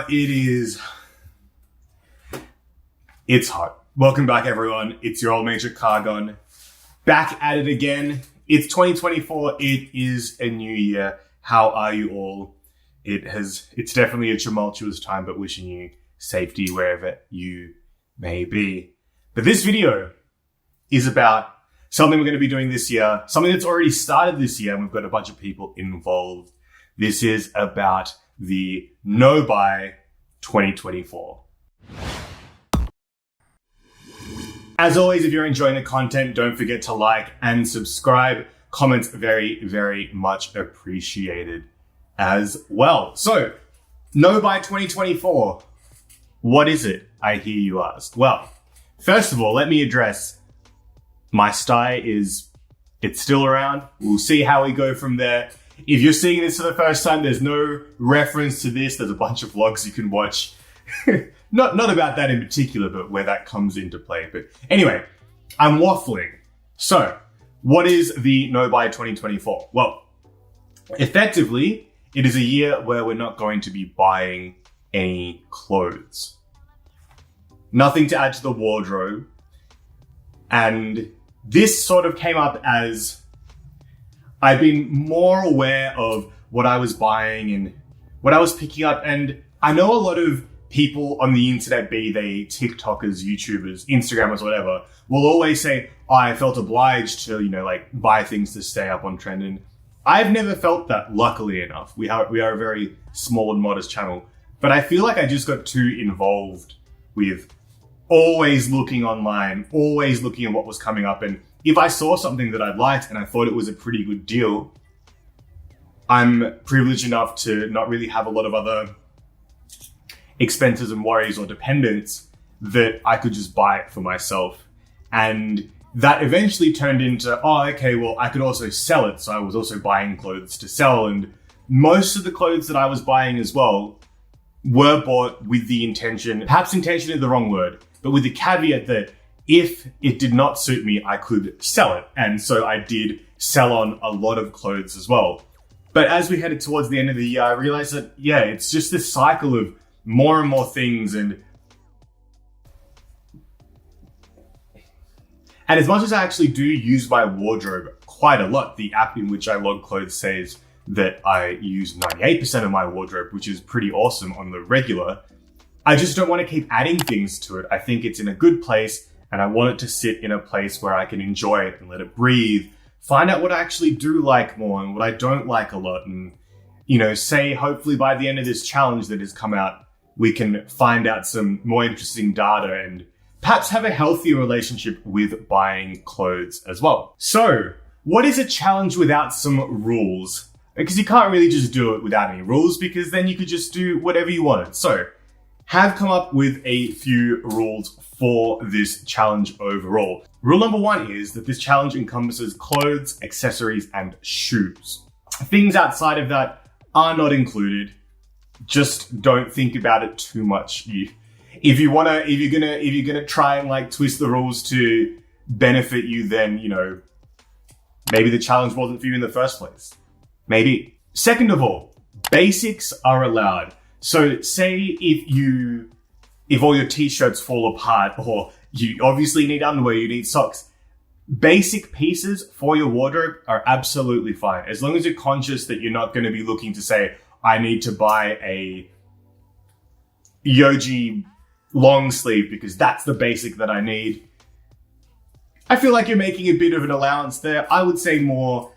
It's hot. Welcome back, everyone. It's your old Major Cargon. Back at it again. It's 2024. It is a new year. How are you all? It's definitely a tumultuous time, but wishing you safety wherever you may be. But this video is about something we're going to be doing this year, something that's already started this year, and we've got a bunch of people involved. This is about the No Buy 2024. As always, if you're enjoying the content, don't forget to like and subscribe. Comments very, very much appreciated as well. So, No Buy 2024. What is it, I hear you ask? Well, first of all, let me address my sty it's still around. We'll see how we go from there. If you're seeing this for the first time, there's no reference to this. There's a bunch of vlogs you can watch. Not about that in particular, but where that comes into play. But anyway, I'm waffling. So, what is the No Buy 2024? Well, effectively, it is a year where we're not going to be buying any clothes. Nothing to add to the wardrobe. And this sort of came up as I've been more aware of what I was buying and what I was picking up. And I know a lot of people on the internet, be they TikTokers, YouTubers, Instagrammers, whatever, will always say, oh, I felt obliged to, buy things to stay up on trend. And I've never felt that, luckily enough. We are a very small and modest channel. But I feel like I just got too involved with always looking online, always looking at what was coming up. And if I saw something that I liked and I thought it was a pretty good deal, I'm privileged enough to not really have a lot of other expenses and worries or dependents that I could just buy it for myself. And that eventually turned into, oh, okay, well, I could also sell it. So I was also buying clothes to sell. And most of the clothes that I was buying as well were bought with the intention, perhaps intention is the wrong word, but with the caveat that if it did not suit me, I could sell it. And so I did sell on a lot of clothes as well. But as we headed towards the end of the year, I realized that, it's just this cycle of more and more things. And as much as I actually do use my wardrobe quite a lot, the app in which I log clothes says that I use 98% of my wardrobe, which is pretty awesome on the regular. I just don't want to keep adding things to it. I think it's in a good place, and I want it to sit in a place where I can enjoy it and let it breathe, find out what I actually do like more and what I don't like a lot. And, say hopefully by the end of this challenge that has come out, we can find out some more interesting data and perhaps have a healthier relationship with buying clothes as well. So, what is a challenge without some rules? Because you can't really just do it without any rules, because then you could just do whatever you wanted. So, have come up with a few rules for this challenge overall. Rule number 1 is that this challenge encompasses clothes, accessories, and shoes. Things outside of that are not included. Just don't think about it too much. If you're gonna try and twist the rules to benefit you, then maybe the challenge wasn't for you in the first place. Maybe. Second of all, basics are allowed. So say if all your t-shirts fall apart, or you obviously need underwear, you need socks, basic pieces for your wardrobe are absolutely fine. As long as you're conscious that you're not going to be looking to say, I need to buy a Yoji long sleeve because that's the basic that I need. I feel like you're making a bit of an allowance there. I would say more,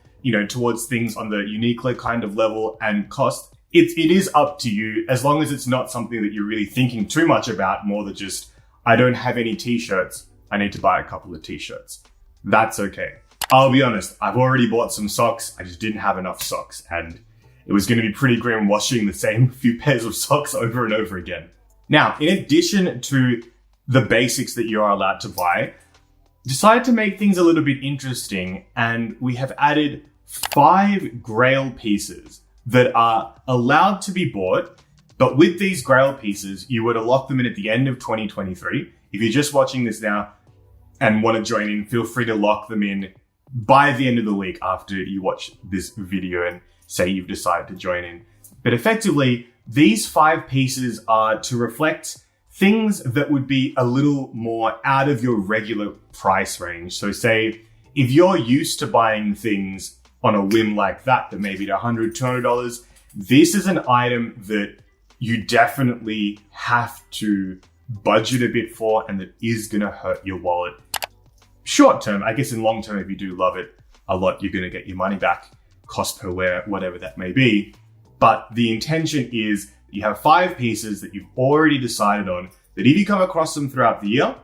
towards things on the Uniqlo kind of level and cost. It is up to you, as long as it's not something that you're really thinking too much about, more than just, I don't have any t-shirts, I need to buy a couple of t-shirts. That's okay. I'll be honest, I've already bought some socks, I just didn't have enough socks, and it was going to be pretty grim washing the same few pairs of socks over and over again. Now, in addition to the basics that you are allowed to buy, decided to make things a little bit interesting, and we have added 5 grail pieces that are allowed to be bought. But with these grail pieces, you were to lock them in at the end of 2023. If you're just watching this now and want to join in, feel free to lock them in by the end of the week after you watch this video and say you've decided to join in. But effectively, these 5 pieces are to reflect things that would be a little more out of your regular price range. So say if you're used to buying things on a whim like that maybe at $100, $200, this is an item that you definitely have to budget a bit for, and that is going to hurt your wallet. Short term, I guess in long term, if you do love it a lot, you're going to get your money back, cost per wear, whatever that may be. But the intention is you have 5 pieces that you've already decided on, that if you come across them throughout the year,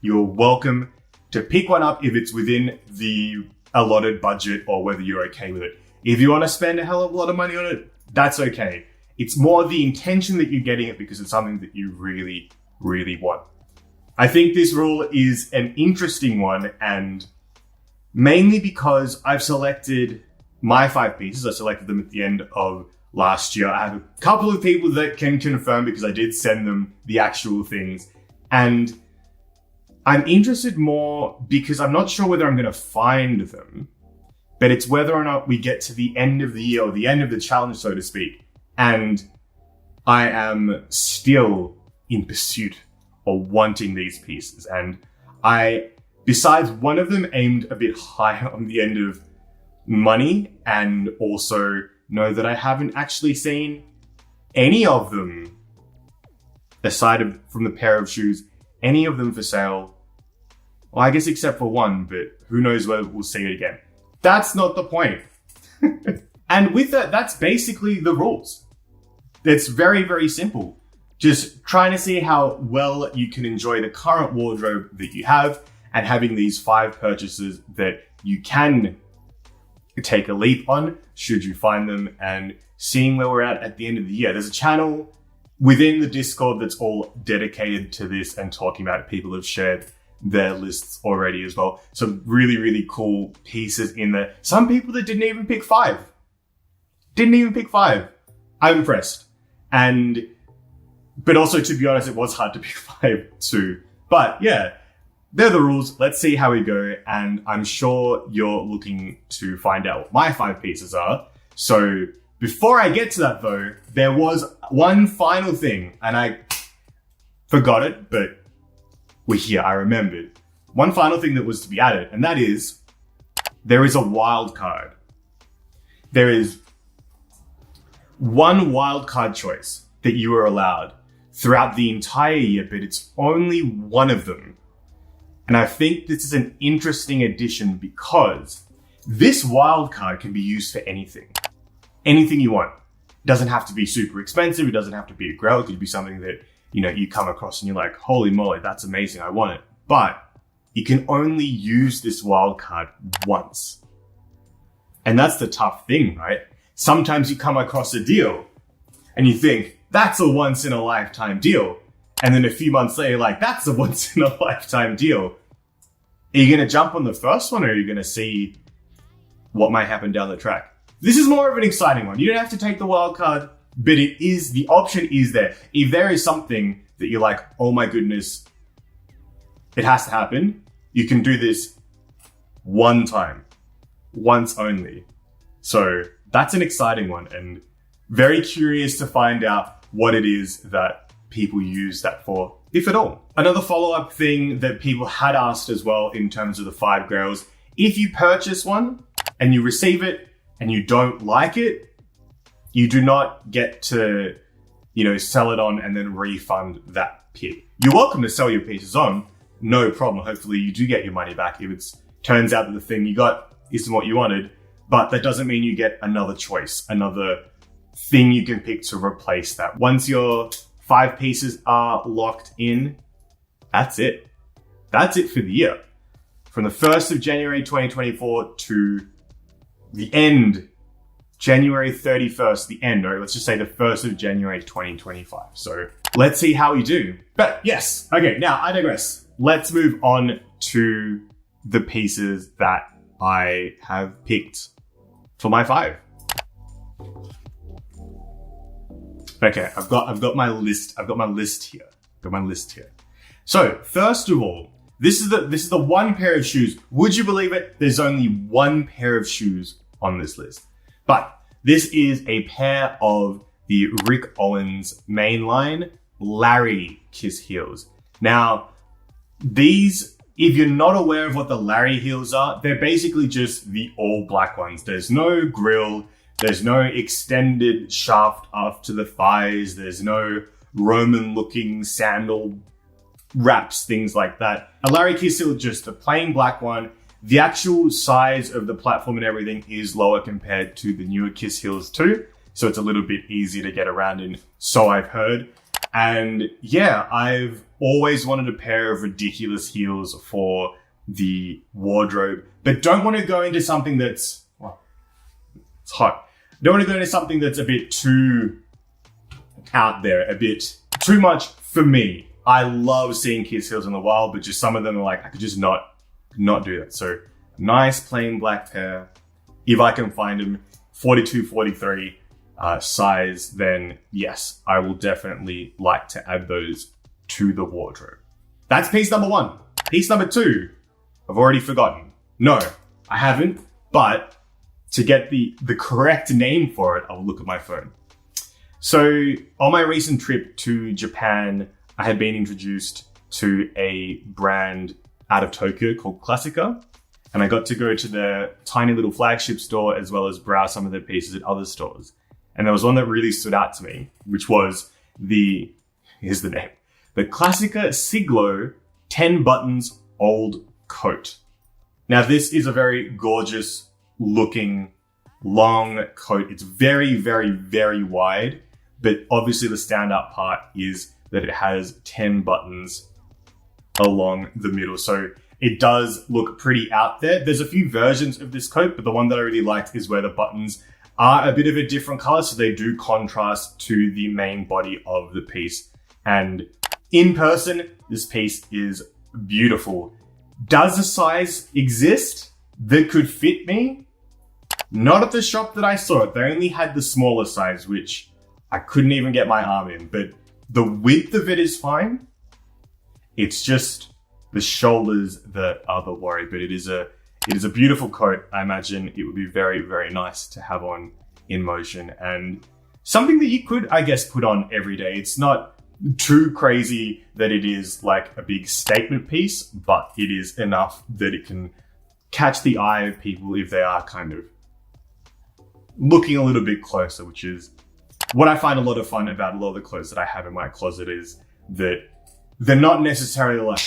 you're welcome to pick one up if it's within the allotted budget or whether you're okay with it. If you want to spend a hell of a lot of money on it, that's okay. It's more the intention that you're getting it because it's something that you really, really want. I think this rule is an interesting one, and mainly because I've selected my 5 pieces. I selected them at the end of last year. I have a couple of people that can confirm because I did send them the actual things. And I'm interested more because I'm not sure whether I'm going to find them, but it's whether or not we get to the end of the year or the end of the challenge, so to speak. And I am still in pursuit of wanting these pieces. And besides one of them aimed a bit higher on the end of money, and also know that I haven't actually seen any of them, aside from the pair of shoes, any of them for sale. Well, I guess except for one, but who knows whether we'll see it again. That's not the point. And with that, that's basically the rules. It's very, very simple. Just trying to see how well you can enjoy the current wardrobe that you have, and having these 5 purchases that you can take a leap on should you find them, and seeing where we're at the end of the year. There's a channel within the Discord that's all dedicated to this and talking about it. People have shared their lists already as well. Some really, really cool pieces in there. Some people that didn't even pick 5. I'm impressed. But also, to be honest, it was hard to pick 5 too. But yeah, they're the rules. Let's see how we go. And I'm sure you're looking to find out what my 5 pieces are. So before I get to that though, there was one final thing, and I forgot it, but we're here. I remembered. One final thing that was to be added, and that is there is a wild card. There is one wild card choice that you are allowed throughout the entire year, but it's only one of them. And I think this is an interesting addition because this wild card can be used for anything. Anything you want. It doesn't have to be super expensive. It doesn't have to be a grail. It could be something that, you come across and you're like, holy moly, that's amazing. I want it. But you can only use this wild card once. And that's the tough thing, right? Sometimes you come across a deal and you think, that's a once in a lifetime deal. And then a few months later, like, that's a once in a lifetime deal. Are you going to jump on the first one, or are you going to see what might happen down the track? This is more of an exciting one. You don't have to take the wild card, but the option is there. If there is something that you're like, oh my goodness, it has to happen, you can do this one time, once only. So that's an exciting one, and very curious to find out what it is that people use that for, if at all. Another follow-up thing that people had asked as well in terms of the 5 grails, if you purchase one and you receive it and you don't like it, you do not get to, sell it on and then refund that pick. You're welcome to sell your pieces on, no problem. Hopefully you do get your money back if it turns out that the thing you got isn't what you wanted, but that doesn't mean you get another choice, another thing you can pick to replace that. Once your 5 pieces are locked in, that's it. That's it for the year. From the 1st of January 2024 to the end, January 31st, the end, or let's just say the 1st of January 2025. So let's see how we do. But yes, okay, now I digress. Let's move on to the pieces that I have picked for my 5. Okay, I've got my list. I've got my list here. So first of all, this is the one pair of shoes. Would you believe it? There's only one pair of shoes on this list, but this is a pair of the Rick Owens mainline Larry Kiss heels. Now, these, if you're not aware of what the Larry heels are, they're basically just the all black ones. There's no grill, there's no extended shaft up to the thighs, there's no Roman looking sandal wraps, things like that. A Larry Kiss heel, just a plain black one. The actual size of the platform and everything is lower compared to the newer Kiss heels too. So it's a little bit easier to get around in, so I've heard. And yeah, I've always wanted a pair of ridiculous heels for the wardrobe, but don't want to go into something that's, well, it's hot. Don't want to go into something that's a bit too out there, a bit too much for me. I love seeing Kiss heels in the wild, but just some of them are like, I could just not do that. So nice plain black pair. If I can find them, 42, 43 size, then yes, I will definitely like to add those to the wardrobe. That's piece number one. Piece number two, I've already forgotten. No, I haven't, but to get the correct name for it, I'll look at my phone. So on my recent trip to Japan, I had been introduced to a brand out of Tokyo called Classica, and I got to go to their tiny little flagship store as well as browse some of their pieces at other stores. And there was one that really stood out to me, which was here's the name, the Classica Siglo 10 buttons old coat. Now this is a very gorgeous looking long coat. It's very, very, very wide, but obviously the standout part is that it has 10 buttons along the middle. So it does look pretty out there. There's a few versions of this coat, but the one that I really liked is where the buttons are a bit of a different color, so they do contrast to the main body of the piece. And in person, this piece is beautiful. Does a size exist that could fit me? Not at the shop that I saw it. They only had the smaller size, which I couldn't even get my arm in, but the width of it is fine. It's just the shoulders that are the worry, but it is a beautiful coat. I imagine it would be very, very nice to have on in motion and something that you could, I guess, put on every day. It's not too crazy that it is like a big statement piece, but it is enough that it can catch the eye of people if they are kind of looking a little bit closer, which is what I find a lot of fun about a lot of the clothes that I have in my closet, is that they're not necessarily like,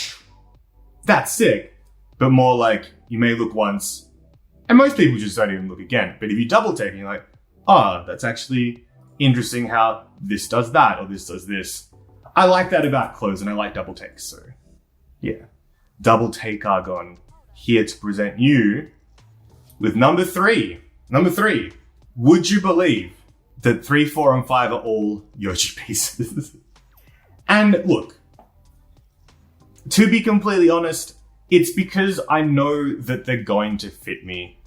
that's sick, but more like you may look once and most people just don't even look again. But if you double take and you're like, oh, that's actually interesting how this does that or this does this. I like that about clothes and I like double takes. So yeah, double take Argon here to present you with number three. Number three, would you believe that 3, 4, and 5 are all Yoshi pieces? And look, to be completely honest, it's because I know that they're going to fit me.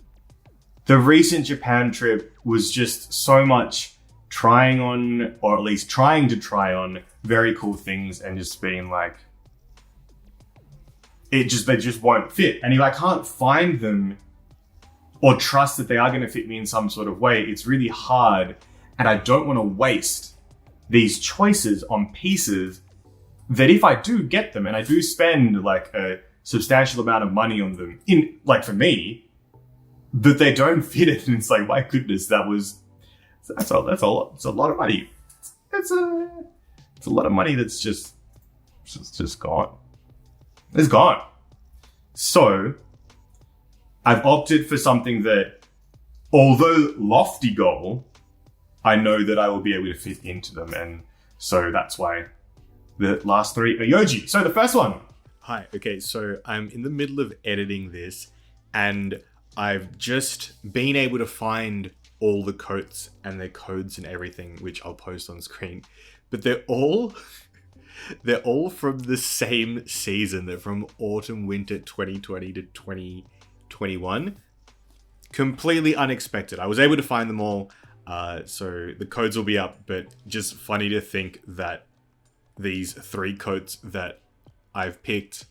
The recent Japan trip was just so much trying on, or at least trying to try on, very cool things and just being like, they just won't fit. And if I can't find them or trust that they are going to fit me in some sort of way, it's really hard. And I don't want to waste these choices on pieces that if I do get them and I do spend like a substantial amount of money on them, in like for me, that they don't fit it. And it's like, my goodness, that's a lot. It's a lot of money. It's a lot of money that's just gone. It's gone. So I've opted for something that, although lofty goal, I know that I will be able to fit into them. And so that's why the last three are Yoji. So the first one. Hi, okay, so I'm in the middle of editing this and I've just been able to find all the coats and their codes and everything, which I'll post on screen, but they're all from the same season. They're from autumn, winter 2020 to 2021. Completely unexpected. I was able to find them all, so the codes will be up, but just funny to think that these 3 coats that I've picked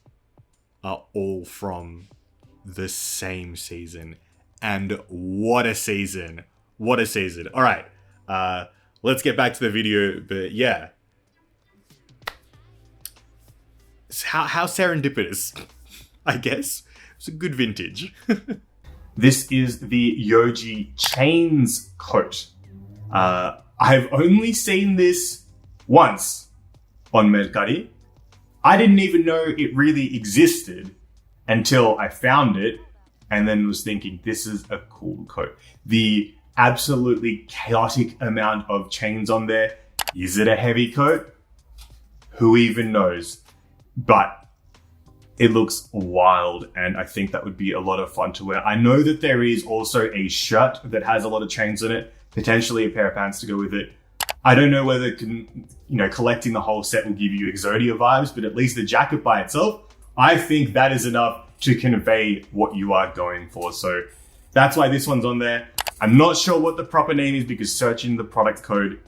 are all from the same season. And what a season. What a season. All right. let's get back to the video. But yeah, how serendipitous, I guess. It's a good vintage. This is the Yoji Chains coat. I've only seen this once on Mercari. I didn't even know it really existed until I found it and then was thinking, this is a cool coat. The absolutely chaotic amount of chains on there. Is it a heavy coat? Who even knows? But it looks wild, and I think that would be a lot of fun to wear. I know that there is also a shirt that has a lot of chains on it, potentially a pair of pants to go with it. I don't know whether collecting the whole set will give you Exodia vibes, but at least the jacket by itself, I think that is enough to convey what you are going for. So that's why this one's on there. I'm not sure what the proper name is because searching the product code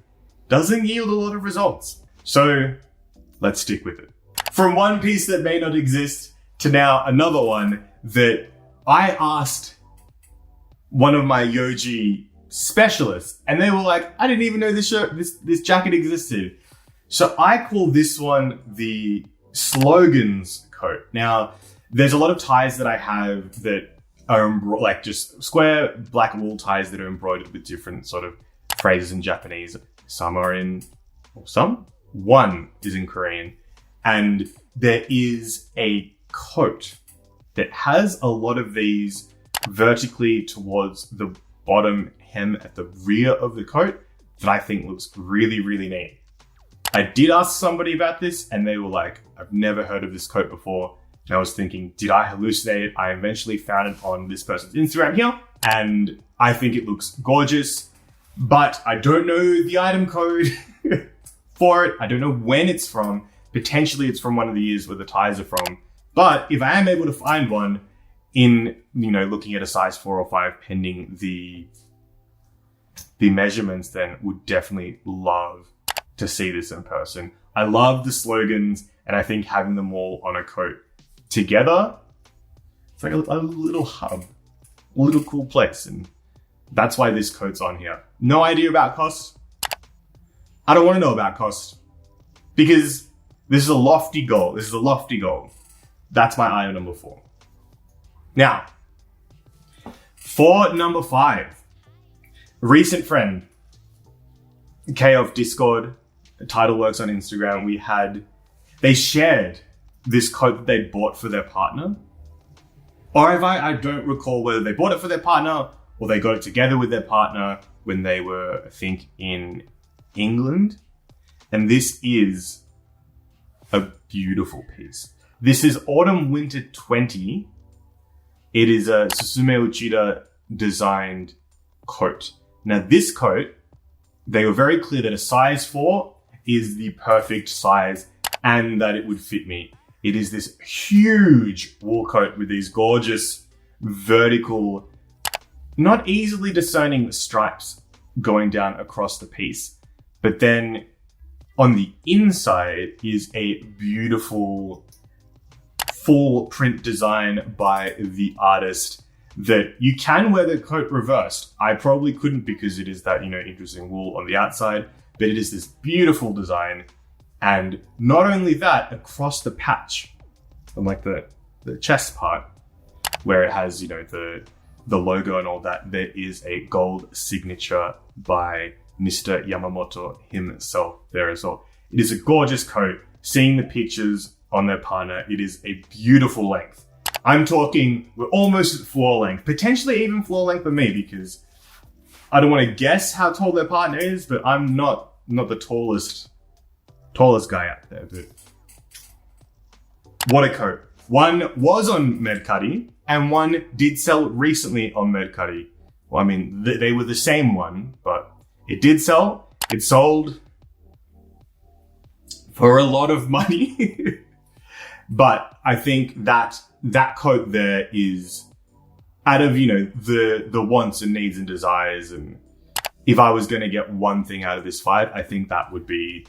doesn't yield a lot of results. So let's stick with it. From one piece that may not exist to now another one that I asked one of my Yoji specialists and they were like, I didn't even know this jacket existed. So I call this one the slogans coat. Now, there's a lot of ties that I have that are like just square black wool ties that are embroidered with different sort of phrases in Japanese. One is in Korean. And there is a coat that has a lot of these vertically towards the bottom hem at the rear of the coat that I think looks really, really neat. I did ask somebody about this and they were like, I've never heard of this coat before. And I was thinking, did I hallucinate it? I eventually found it on this person's Instagram here and I think it looks gorgeous, but I don't know the item code for it. I don't know when it's from. Potentially it's from one of the years where the ties are from. But if I am able to find one in, looking at a size 4 or 5 pending the measurements, then would definitely love to see this in person. I love the slogans and I think having them all on a coat together, it's like a little hub, a little cool place. And that's why this coat's on here. No idea about cost. I don't want to know about cost because this is a lofty goal. That's my item number 4. Now, for number 5, a recent friend, K of Discord, Title Works on Instagram, they shared this coat that they bought for their partner. Or if I don't recall whether they bought it for their partner or they got it together with their partner when they were, I think, in England. And this is a beautiful piece. This is Autumn Winter 20. It is a Susume Uchida designed coat. Now this coat, they were very clear that a size 4 is the perfect size and that it would fit me. It is this huge wool coat with these gorgeous vertical, not easily discerning stripes going down across the piece. But then on the inside is a beautiful full print design by the artist that you can wear the coat reversed. I probably couldn't because it is that, interesting wool on the outside, but it is this beautiful design. And not only that, across the patch, from like the chest part, where it has, the logo and all that, there is a gold signature by Mr. Yamamoto himself there as well. It is a gorgeous coat. Seeing the pictures on their partner, it is a beautiful length. I'm talking, we're almost at floor length, potentially even floor length for me because I don't want to guess how tall their partner is, but I'm not the tallest guy out there. But what a coat. One was on Mercari and one did sell recently on Mercari. Well, I mean, they were the same one, but it did sell. It sold for a lot of money. But I think that coat there is out of, the wants and needs and desires. And if I was going to get one thing out of this 5, I think that would be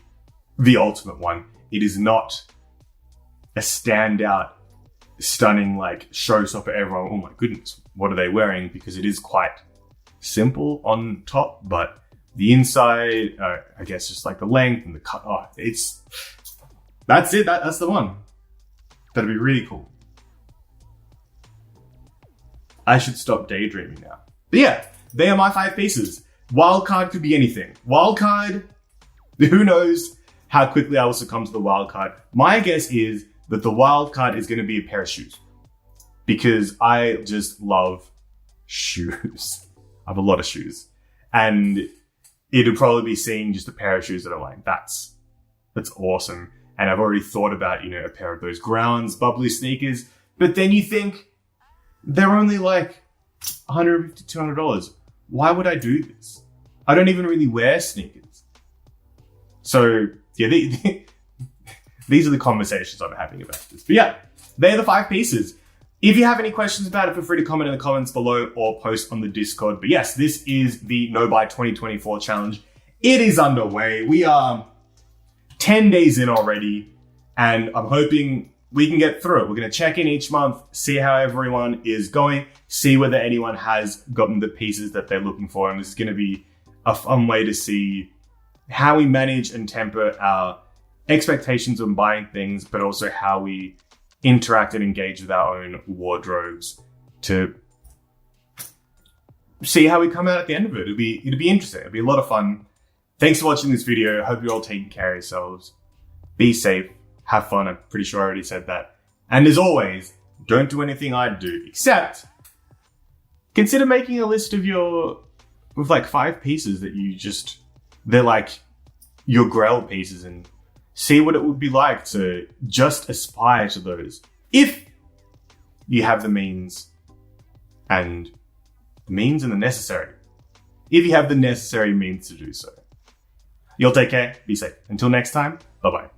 the ultimate one. It is not a standout, stunning, like showstopper. Everyone, oh my goodness, what are they wearing? Because it is quite simple on top, but the inside, I guess just like the length and the cut. Oh, that's it. That's the one. That'd be really cool. I should stop daydreaming now. But yeah, they are my 5 pieces. Wildcard could be anything. Wildcard, who knows how quickly I will succumb to the wildcard. My guess is that the wildcard is going to be a pair of shoes. Because I just love shoes. I have a lot of shoes. And it'll probably be seeing just a pair of shoes that I'm like, that's awesome. And I've already thought about, a pair of those Grounds bubbly sneakers. But then you think, they're only like $150, $200. Why would I do this? I don't even really wear sneakers. So, yeah, these are the conversations I'm having about this. But yeah, they're the 5 pieces. If you have any questions about it, feel free to comment in the comments below or post on the Discord. But yes, this is the No Buy 2024 challenge. It is underway. We are 10 days in already, and I'm hoping we can get through it. We're going to check in each month, see how everyone is going, see whether anyone has gotten the pieces that they're looking for. And this is going to be a fun way to see how we manage and temper our expectations on buying things, but also how we interact and engage with our own wardrobes to see how we come out at the end of it. It'll be interesting. It'll be a lot of fun. Thanks for watching this video. I hope you're all taking care of yourselves. Be safe. Have fun. I'm pretty sure I already said that. And as always, don't do anything I'd do, except consider making a list of with like 5 pieces that they're like your grail pieces, and see what it would be like to just aspire to those. If you have the means and the necessary. If you have the necessary means to do so. You'll take care. Be safe. Until next time, bye-bye.